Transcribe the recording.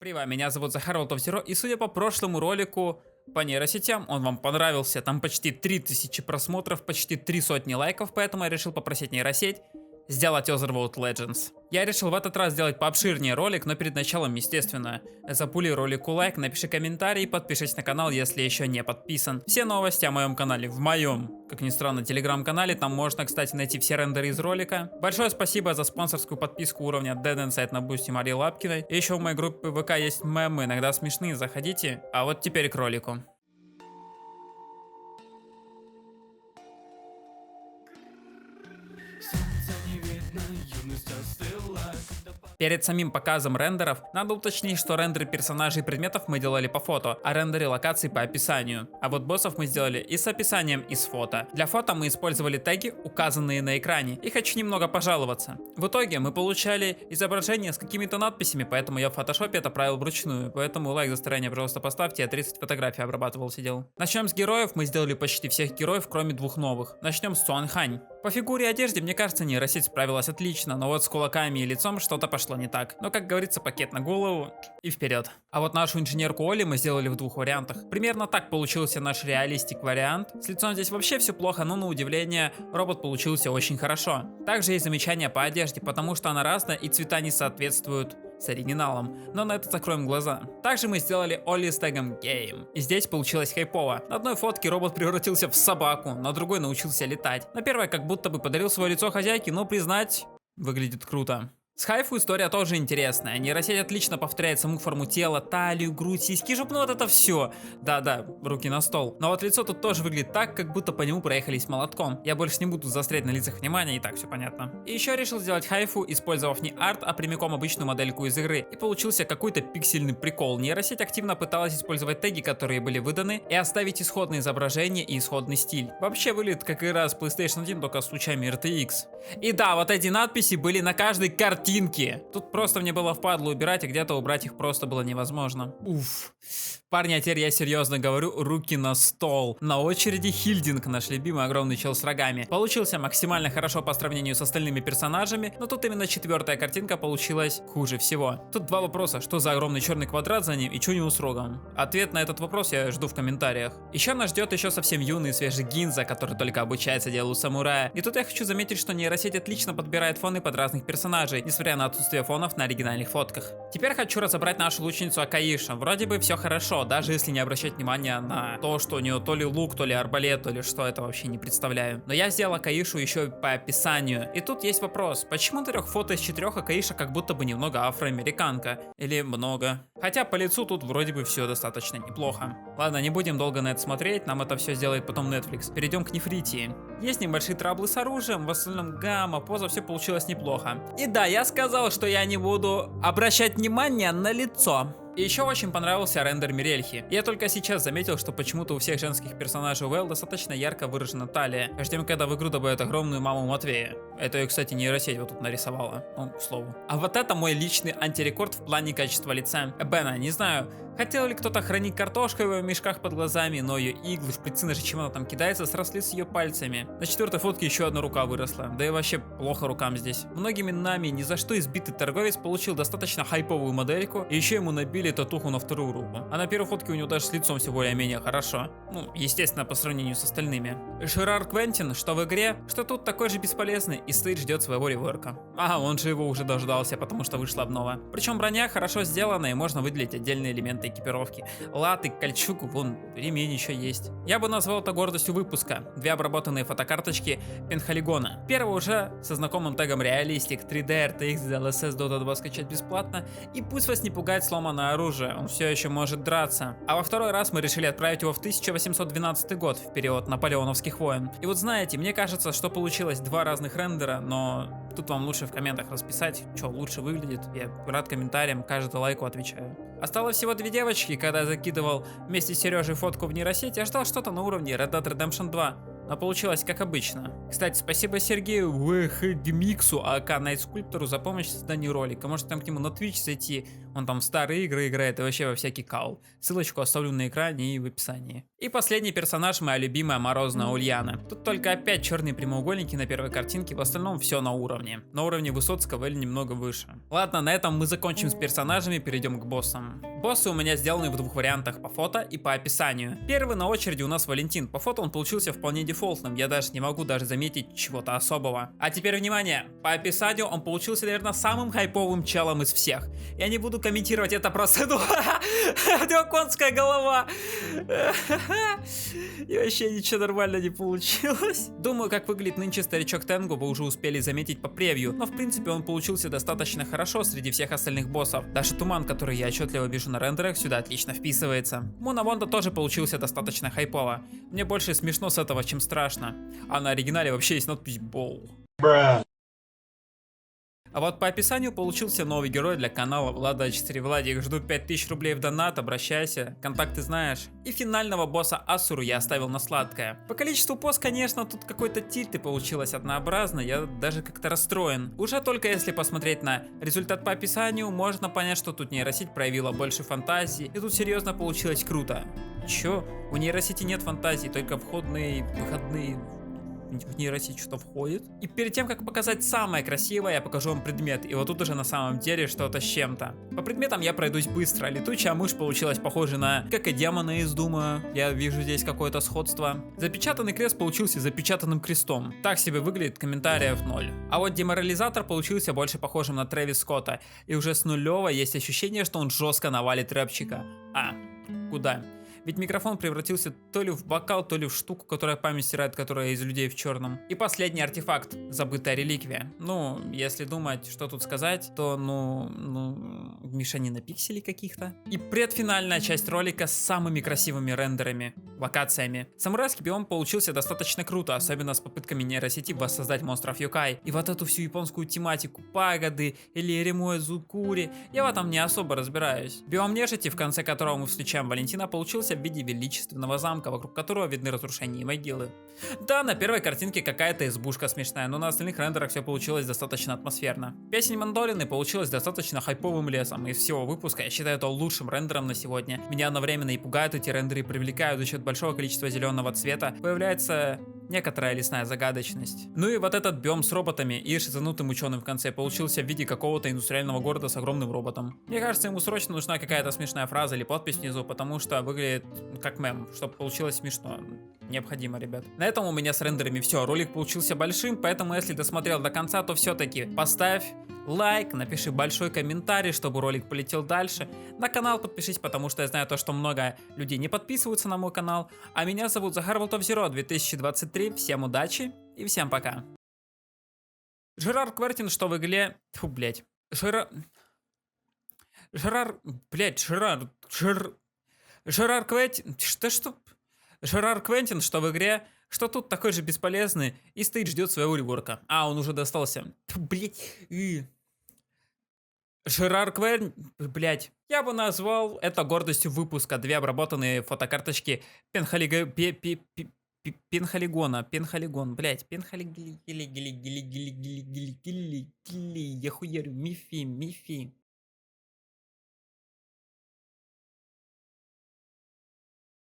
Привет, меня зовут Захар Волтов-Зеро, и судя по прошлому ролику по нейросетям, он вам понравился. Там почти 3000 просмотров, почти 3 сотни лайков, поэтому я решил попросить нейросеть сделать Otherworld Legends. Я решил в этот раз сделать пообширнее ролик, но перед началом, естественно, запули ролику лайк, напиши комментарий, подпишись на канал, если еще не подписан. Все новости о моем канале в моем, как ни странно, телеграм-канале, там можно, кстати, найти все рендеры из ролика. Большое спасибо за спонсорскую подписку уровня Dead Inside на бусте Марии Лапкиной. И еще в моей группе ВК есть мемы, иногда смешные, заходите. А вот теперь к ролику. Перед самим показом рендеров надо уточнить, что рендеры персонажей и предметов мы делали по фото, а рендеры локаций по описанию. А вот боссов мы сделали и с описанием, и с фото. Для фото мы использовали теги, указанные на экране, и хочу немного пожаловаться. В итоге мы получали изображение с какими-то надписями, поэтому я в фотошопе это правил вручную, поэтому лайк за старание, пожалуйста, поставьте, я 30 фотографий обрабатывал, сидел. Начнем с героев, мы сделали почти всех героев, кроме двух новых. Начнем с Цуанхань. По фигуре и одежде, мне кажется, нейросеть справилась отлично, но вот с кулаками и лицом что-то пошло не так. Но, как говорится, пакет на голову и вперед. А вот нашу инженерку Оли мы сделали в двух вариантах. Примерно так получился наш реалистик вариант. С лицом здесь вообще все плохо, но на удивление робот получился очень хорошо. Также есть замечания по одежде, потому что она разная и цвета не соответствуют с оригиналом, но на это закроем глаза. Также мы сделали Оли с тегом Game, и здесь получилось хайпово. На одной фотке робот превратился в собаку, на другой научился летать. На первой как будто бы подарил свое лицо хозяйке, но признать, выглядит круто. С Хайфу история тоже интересная. Нейросеть отлично повторяет саму форму тела, талию, грудь, сиськи, жоп, ну вот это все. Да-да, руки на стол. Но вот лицо тут тоже выглядит так, как будто по нему проехались молотком. Я больше не буду заострять на лицах внимания, и так все понятно. И еще решил сделать Хайфу, использовав не арт, а прямиком обычную модельку из игры. И получился какой-то пиксельный прикол. Нейросеть активно пыталась использовать теги, которые были выданы, и оставить исходное изображение и исходный стиль. Вообще выглядит как игра с PlayStation 1, только с лучами RTX. И да, вот эти надписи были на каждой картинке. Тут просто мне было впадло убирать, а где-то убрать их просто было невозможно. Уф. Парни, а теперь я серьезно говорю, руки на стол. На очереди Хильдинг, наш любимый огромный чел с рогами. Получился максимально хорошо по сравнению с остальными персонажами, но тут именно четвертая картинка получилась хуже всего. Тут два вопроса, что за огромный черный квадрат за ним и что у него с рогом? Ответ на этот вопрос я жду в комментариях. Еще нас ждет еще совсем юный и свежий Гинза, который только обучается делу самурая. И тут я хочу заметить, что нейросеть отлично подбирает фоны под разных персонажей, несмотря на отсутствие фонов на оригинальных фотках. Теперь хочу разобрать нашу лучницу Акаиша. Вроде бы все хорошо, даже если не обращать внимания на то, что у нее то ли лук, то ли арбалет, то ли что, это вообще не представляю. Но я сделал Акаишу еще и по описанию. И тут есть вопрос, почему 3 фото из 4 Акаиша как будто бы немного афроамериканка? Или много? Хотя по лицу тут вроде бы все достаточно неплохо. Ладно, не будем долго на это смотреть, нам это все сделает потом Netflix. Перейдем к Нефритии. Есть небольшие траблы с оружием, в остальном гамма, поза, все получилось неплохо. И да, я сказал, что я не буду обращать внимание на лицо. И еще очень понравился рендер Мирельхи. Я только сейчас заметил, что почему-то у всех женских персонажей ВЛ достаточно ярко выражена талия. Ждем, когда в игру добавят огромную маму Матвея. Это ее, кстати, нейросеть вот тут нарисовала. Ну, к слову. А вот это мой личный антирекорд в плане качества лица. Бена, не знаю, хотел ли кто-то хранить картошку в мешках под глазами, но ее иглы, шприцы, даже чем она там кидается, сросли с ее пальцами. На 4-й фотке еще одна рука выросла. Да и вообще плохо рукам здесь. Многими нами ни за что избитый торговец получил достаточно хайповую модельку, и еще ему набили татуху на 2-ю руку. А на 1-й фотке у него даже с лицом все более-менее хорошо. Ну, естественно, по сравнению с остальными. Ширар Квентин, что в игре, что тут такой же бесполезный, и стоит ждет своего реворка. Ага, он же его уже дождался, потому что вышла обнова. Причем броня хорошо сделана, и можно выделить отдельные элементы экипировки. Латы, кольчугу, вон, ремень еще есть. Я бы назвал это гордостью выпуска. 2 обработанные фотокарточки Пентхолигона. Первая уже со знакомым тегом Realistic, 3D, RTX, DLSS, Dota 2 скачать бесплатно. И пусть вас не пугает сломанное оружие, он все еще может драться. А во второй раз мы решили отправить его в 1812 год, в период наполеоновских войн. И вот знаете, мне кажется, что получилось 2 разных рендера, но тут вам лучше в комментах расписать, что лучше выглядит. Я рад комментариям, каждому лайку отвечаю. Осталось всего 2 девочки, когда я закидывал вместе с Сережей фотку в нейросеть, я ждал что-то на уровне Red Dead Redemption 2. но получилось как обычно. Кстати, спасибо Сергею Вхдмиксу, АК Найт Скульптору, за помощь в создании ролика. Можете там к нему на Twitch зайти, он там в старые игры играет и вообще во всякий кал. Ссылочку оставлю на экране и в описании. И последний персонаж, моя любимая Морозная Ульяна. Тут только опять черные прямоугольники на первой картинке, в остальном все на уровне. На уровне Высоцкого или немного выше. Ладно, на этом мы закончим с персонажами, перейдем к боссам. Боссы у меня сделаны в двух вариантах, по фото и по описанию. Первый на очереди у нас Валентин. По фото он получился вполне дефолтным, я даже не могу даже заметить чего-то особого. А теперь внимание, по описанию он получился, наверное, самым хайповым челом из всех. Я не буду комментировать это просто, ну, конская голова. И вообще ничего нормально не получилось. Думаю, как выглядит нынче старичок Тенгу, вы уже успели заметить по превью, но в принципе он получился достаточно хорошо среди всех остальных боссов. Даже туман, который я отчетливо вижу на рендерах, сюда отлично вписывается. Мунавонда тоже получился достаточно хайпово. Мне больше смешно с этого, чем страшно. А на оригинале вообще есть надпись «Боу». А вот по описанию получился новый герой для канала Влада 4 Владик. Жду 5000 рублей в донат, обращайся, контакты знаешь. И финального босса Асуру я оставил на сладкое. По количеству поз, конечно, тут какой-то тильт и получилось однообразно, я даже как-то расстроен. Уже только если посмотреть на результат по описанию, можно понять, что тут нейросеть проявила больше фантазии, и тут серьезно получилось круто. Чё? У нейросети нет фантазии, только входные, выходные... В нейросеть что-то входит. И перед тем, как показать самое красивое, я покажу вам предмет. И вот тут уже на самом деле что-то с чем-то. По предметам я пройдусь быстро. Летучая мышь получилась похожа на как и демона из Дума. Я вижу здесь какое-то сходство. Запечатанный крест получился запечатанным крестом. Так себе выглядит, комментариев 0. А вот деморализатор получился больше похожим на Трэвис Скотта. И уже с нулевой есть ощущение, что он жестко навалит рэпчика. А, куда? Ведь микрофон превратился то ли в бокал, то ли в штуку, которая память стирает, которая из людей в черном. И последний артефакт, забытая реликвия. Ну, если думать, что тут сказать, то, мешанина пикселей каких-то. И предфинальная часть ролика с самыми красивыми рендерами, локациями. Самурайский биом получился достаточно круто, особенно с попытками нейросети воссоздать монстров Юкай. И вот эту всю японскую тематику, пагоды или Ремуэ Зукури, я в этом не особо разбираюсь. Биом нежити, в конце которого мы встречаем Валентина, получился в виде величественного замка, вокруг которого видны разрушения и могилы. Да, на первой картинке какая-то избушка смешная, но на остальных рендерах все получилось достаточно атмосферно. Песень Мандолины получилась достаточно хайповым лесом. Из всего выпуска я считаю это лучшим рендером на сегодня. Меня одновременно и пугают эти рендеры, и привлекают за счет большого количества зеленого цвета. Появляется некоторая лесная загадочность. Ну и вот этот биом с роботами и шизанутым ученым в конце получился в виде какого-то индустриального города с огромным роботом. Мне кажется, ему срочно нужна какая-то смешная фраза или подпись внизу, потому что выглядит как мем, чтобы получилось смешно. Необходимо, ребят. На этом у меня с рендерами все. Ролик получился большим, поэтому если досмотрел до конца, то все-таки поставь лайк, напиши большой комментарий, чтобы ролик полетел дальше. На канал подпишись, потому что я знаю то, что много людей не подписываются на мой канал. А меня зовут Захар Волтов Зеро 2023. Всем удачи и всем пока. Жерар Квертин, что в игле... Фу, блять. Жерар Квентин... Что? Жерар Квентин, что в игре... Что тут такой же бесполезный и стоит ждет своего реворка. А, он уже достался. Блять. Жерар Квентин, блять. Я бы назвал это гордостью выпуска. 2 обработанные фотокарточки Пенхалигон, блять. Я хуярю, мифи.